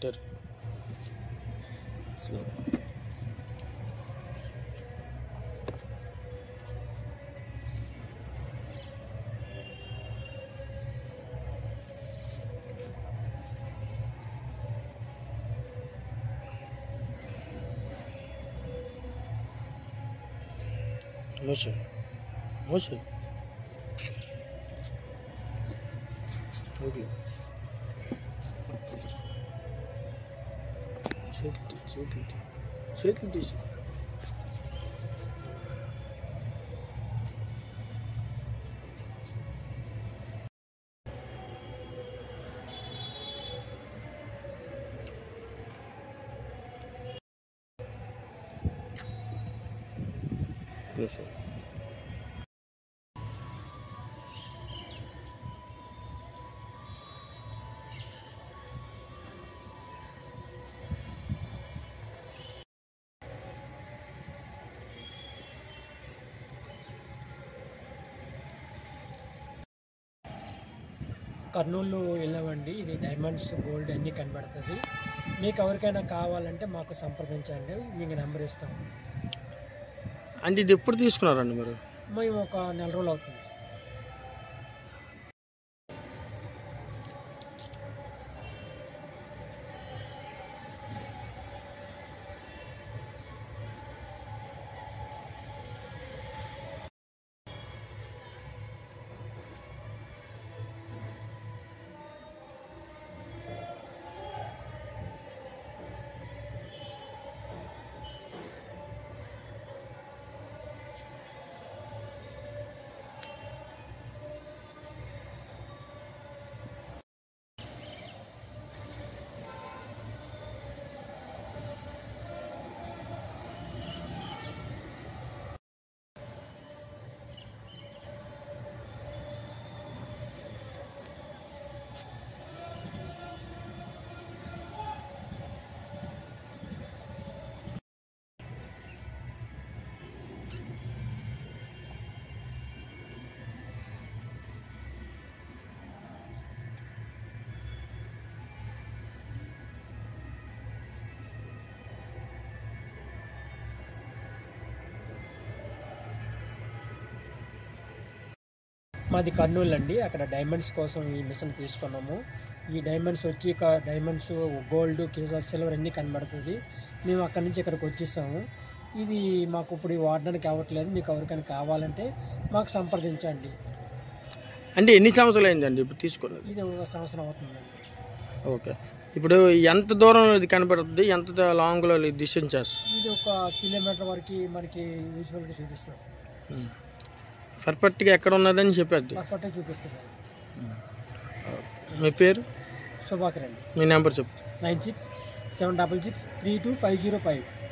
పెట్టారు. మోసే మోసే ఓకే చేతులు తీసి కర్నూలు వెళ్ళామండి. ఇది డైమండ్స్ గోల్డ్ అన్నీ కనబడుతుంది. మీకు ఎవరికైనా కావాలంటే మాకు సంప్రదించండి, మీకు నెంబర్ ఇస్తాము. అంటే ఇది ఎప్పుడు తీసుకున్నారండి మీరు? మేము ఒక 4 రోజులు అవుతుంది. మాది కర్నూలు అండి. అక్కడ డైమండ్స్ కోసం ఈ మిషన్ తీసుకున్నాము. ఈ డైమండ్స్ వచ్చి డైమండ్స్ గోల్డ్ సిల్వర్ అన్నీ కనబడుతుంది. మేము అక్కడి నుంచి ఇక్కడికి వచ్చేసాము. ఇది మాకు ఇప్పుడు వాడడానికి అవ్వట్లేదు. మీకు ఎవరికైనా కావాలంటే మాకు సంప్రదించండి. అంటే ఎన్ని సంవత్సరాలు అయిందండి ఇప్పుడు తీసుకున్నది? ఇది 1 సంవత్సరం అవుతుందండి. ఓకే. ఇప్పుడు ఎంత దూరం ఇది కనబడుతుంది, ఎంత లాంగ్లో డిస్టెన్స్ చేస్తుంది? ఇది 1 కిలోమీటర్ వరకు మనకి విజువల్గా చూపిస్తుంది. పర్ఫెక్ట్గా ఎక్కడ ఉన్నదని చెప్పేది పర్ఫెక్ట్గా చూపిస్తుంది. మీ పేరు? శుభాకర్ అండి. మీ నెంబర్ చెప్పు. 96 766 32505.